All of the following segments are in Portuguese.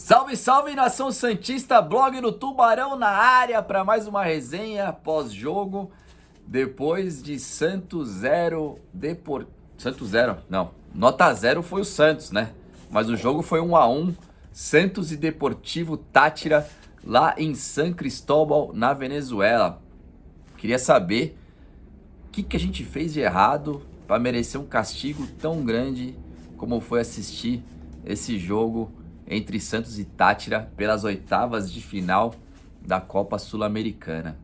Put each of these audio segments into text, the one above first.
Salve, salve, nação santista, blog do Tubarão na área para mais uma resenha pós-jogo. Depois de Santos 0, Santos 0, não, nota 0 foi o Santos, né? Mas o jogo foi 1-1, Santos e Deportivo Táchira lá em San Cristóbal, na Venezuela. Queria saber o que a gente fez de errado para merecer um castigo tão grande como foi assistir esse jogo entre Santos e Táchira pelas oitavas de final da Copa Sul-Americana.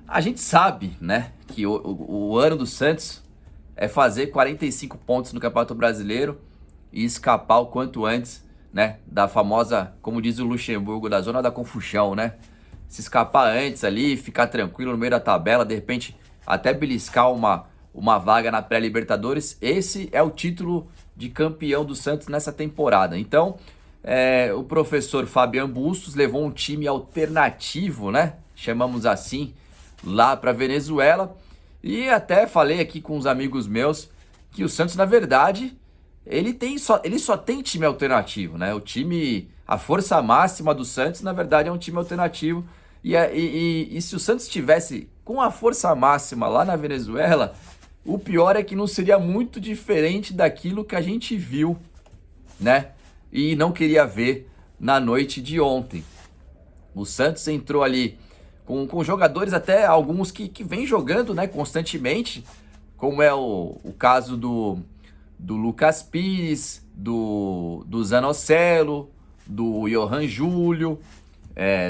A gente sabe, né, que o ano do Santos é fazer 45 pontos no Campeonato Brasileiro e escapar o quanto antes, né, da famosa, como diz o Luxemburgo, da zona da confusão, né? Se escapar antes ali, ficar tranquilo no meio da tabela, de repente até beliscar uma vaga na pré-Libertadores. Esse é o título de campeão do Santos nessa temporada. Então, o professor Fabian Bustos levou um time alternativo, né? Chamamos assim, lá para Venezuela. E até falei aqui com uns amigos meus que o Santos, na verdade, ele só tem time alternativo, né? A força máxima do Santos, na verdade, é um time alternativo. E se o Santos estivesse com a força máxima lá na Venezuela, o pior é que não seria muito diferente daquilo que a gente viu, né? E não queria ver na noite de ontem. O Santos entrou ali com jogadores, até alguns que vem jogando, né, constantemente, como é o caso do Lucas Pires, do Zanocelo, do Johan Júlio,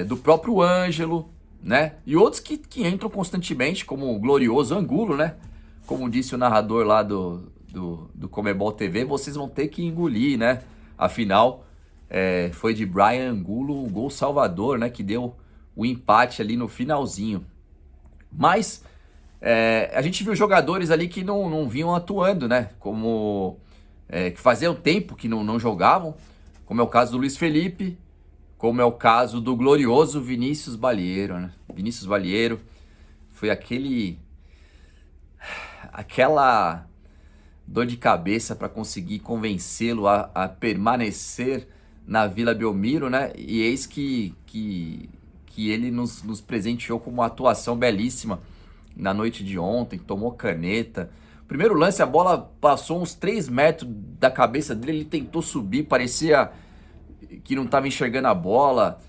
do próprio Ângelo, né? E outros que entram constantemente, como o glorioso Angulo, né? Como disse o narrador lá do Comebol TV, vocês vão ter que engolir, né? Afinal, foi de Brian Angulo o gol salvador, né? Que deu o empate ali no finalzinho. Mas a gente viu jogadores ali que não vinham atuando, né? Como que faziam tempo que não jogavam, como é o caso do Luiz Felipe, como é o caso do glorioso Vinícius Balieiro, né? Vinícius Balieiro foi aquela dor de cabeça para conseguir convencê-lo a permanecer na Vila Belmiro, né? E eis que ele nos presenteou com uma atuação belíssima na noite de ontem, tomou caneta. Primeiro lance, a bola passou uns 3 metros da cabeça dele, ele tentou subir, parecia que não estava enxergando a bola,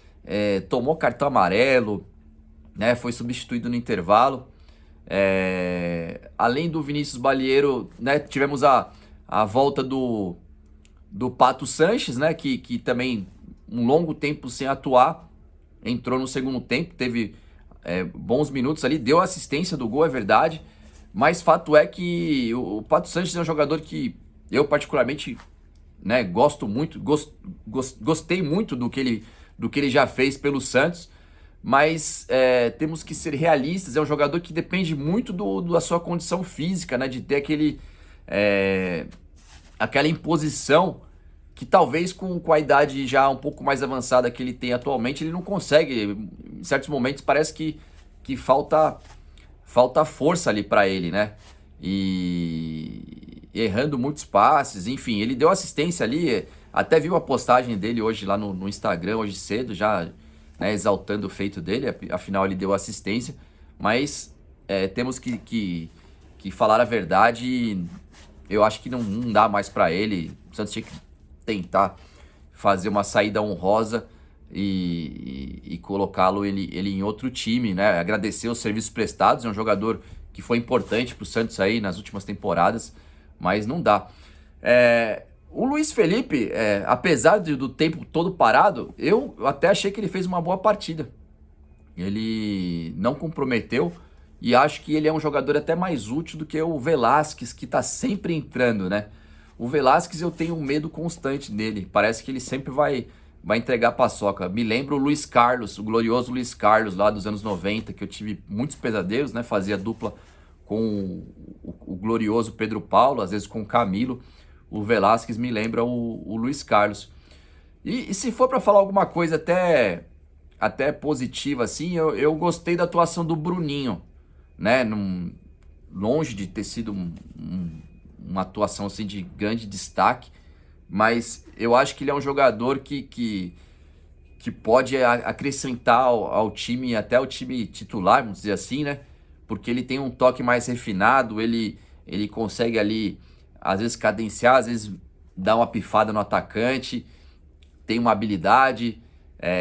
tomou cartão amarelo, né? Foi substituído no intervalo. Além do Vinícius Balieiro, né, tivemos a volta do Pato Sanches, né, que também um longo tempo sem atuar, entrou no segundo tempo, teve bons minutos ali, deu assistência do gol, é verdade, mas fato é que o Pato Sanches é um jogador que eu particularmente, né, gosto muito, gostei muito do que ele já fez pelo Santos. Mas temos que ser realistas, é um jogador que depende muito da sua condição física, né? De ter aquela imposição que talvez com a idade já um pouco mais avançada que ele tem atualmente, ele não consegue. Em certos momentos parece que falta força ali para ele, né? E errando muitos passes, enfim, ele deu assistência ali, até viu a postagem dele hoje lá no Instagram, hoje cedo, já, né, exaltando o feito dele, afinal ele deu assistência, mas temos que falar a verdade. Eu acho que não dá mais para ele. O Santos tinha que tentar fazer uma saída honrosa e colocá-lo ele em outro time, né? Agradecer os serviços prestados, é um jogador que foi importante para o Santos aí nas últimas temporadas, mas não dá. O Luiz Felipe, apesar do tempo todo parado, eu até achei que ele fez uma boa partida. Ele não comprometeu e acho que ele é um jogador até mais útil do que o Velasquez, que tá sempre entrando, né? O Velasquez eu tenho um medo constante dele, parece que ele sempre vai entregar paçoca. Me lembra o Luiz Carlos, o glorioso Luiz Carlos lá dos anos 90, que eu tive muitos pesadelos, né? Fazia dupla com o glorioso Pedro Paulo, às vezes com o Camilo. O Velasquez me lembra o Luiz Carlos. E se for para falar alguma coisa até positiva, assim, eu gostei da atuação do Bruninho, né? Longe de ter sido uma atuação assim, de grande destaque, mas eu acho que ele é um jogador que que pode acrescentar ao time, até o time titular, vamos dizer assim, né? Porque ele tem um toque mais refinado, ele consegue ali, às vezes cadenciar, às vezes dar uma pifada no atacante, tem uma habilidade,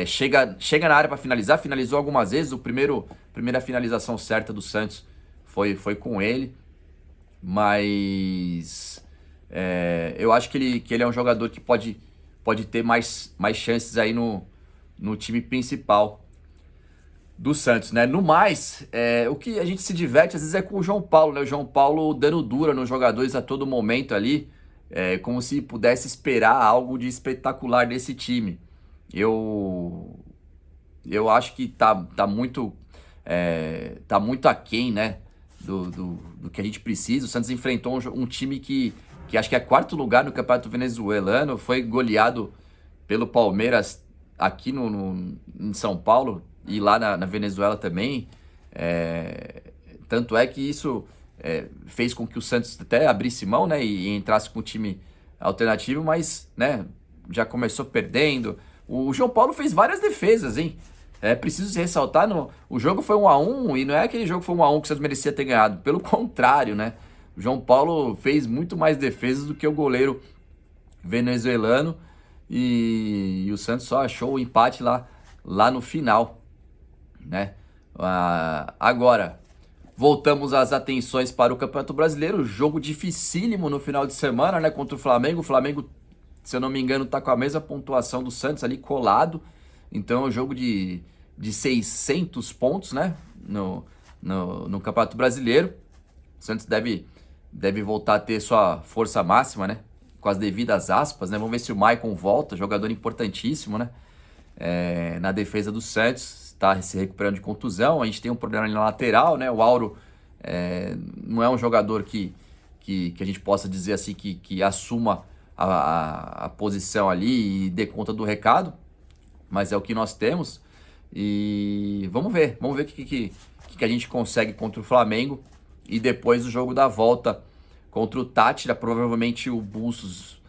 chega na área para finalizar, finalizou algumas vezes, primeira finalização certa do Santos foi com ele, mas eu acho que ele é um jogador que pode ter mais chances aí no time principal do Santos, né? No mais, o que a gente se diverte às vezes é com o João Paulo, né? O João Paulo dando dura nos jogadores a todo momento ali, como se pudesse esperar algo de espetacular desse time. Eu acho que tá muito aquém, né? Do que a gente precisa. O Santos enfrentou um time que acho que é quarto lugar no Campeonato Venezuelano, foi goleado pelo Palmeiras aqui em São Paulo e lá na Venezuela também. Tanto é que isso fez com que o Santos até abrisse mão, né, e entrasse com o time alternativo, mas, né, já começou perdendo. O João Paulo fez várias defesas, hein? Preciso se ressaltar, o jogo foi 1-1 e não é aquele jogo que foi 1-1 que o Santos merecia ter ganhado. Pelo contrário, né? O João Paulo fez muito mais defesas do que o goleiro venezuelano e o Santos só achou o empate lá no final, né? Agora, voltamos às atenções para o Campeonato Brasileiro. Jogo dificílimo no final de semana, né? Contra o Flamengo. O Flamengo, se eu não me engano, tá com a mesma pontuação do Santos ali colado. Então é um jogo de 600 pontos, né? No Campeonato Brasileiro. O Santos deve voltar a ter sua força máxima, né? Com as devidas aspas, né? Vamos ver se o Maicon volta, jogador importantíssimo, né? Na defesa do Santos, está se recuperando de contusão. A gente tem um problema ali na lateral, né? O Auro não é um jogador que a gente possa dizer assim que assuma a posição ali e dê conta do recado, mas é o que nós temos. E vamos ver o que a gente consegue contra o Flamengo. E depois o jogo da volta contra o Tátira, provavelmente o Bustos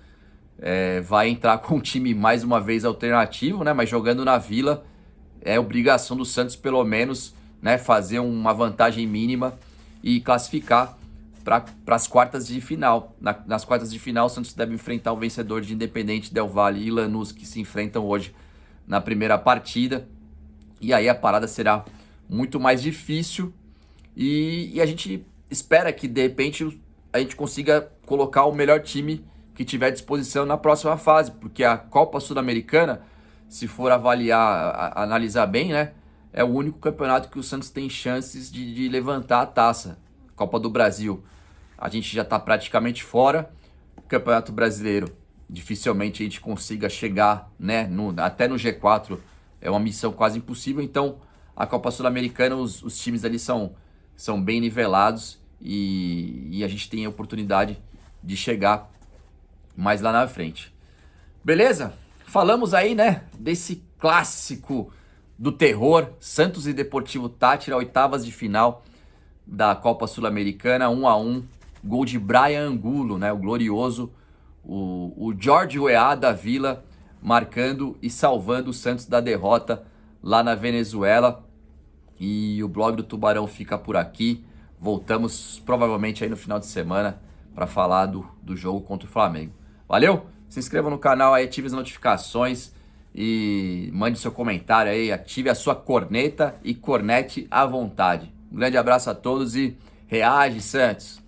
vai entrar com um time mais uma vez alternativo, né? Mas jogando na Vila, é obrigação do Santos pelo menos, né, fazer uma vantagem mínima e classificar para as quartas de final. Nas quartas de final, o Santos deve enfrentar o vencedor de Independente Del Valle e Lanús, que se enfrentam hoje na primeira partida. E aí a parada será muito mais difícil. E a gente espera que, de repente, a gente consiga colocar o melhor time que tiver à disposição na próxima fase. Porque a Copa Sul-Americana, se for analisar bem, né, é o único campeonato que o Santos tem chances de levantar a taça. Copa do Brasil, a gente já está praticamente fora. O Campeonato Brasileiro, dificilmente a gente consiga chegar, né, até no G4. É uma missão quase impossível. Então, a Copa Sul-Americana, os times ali são bem nivelados e a gente tem a oportunidade de chegar mais lá na frente. Beleza? Falamos aí, né, desse clássico do terror, Santos e Deportivo Táchira, oitavas de final da Copa Sul-Americana, 1-1, gol de Brian Angulo, né, o glorioso, o Jorge Weah da Vila, marcando e salvando o Santos da derrota lá na Venezuela. E o blog do Tubarão fica por aqui. Voltamos provavelmente aí no final de semana para falar do jogo contra o Flamengo. Valeu? Se inscreva no canal aí, ative as notificações e mande seu comentário aí, ative a sua corneta e cornete à vontade. Um grande abraço a todos e reage, Santos!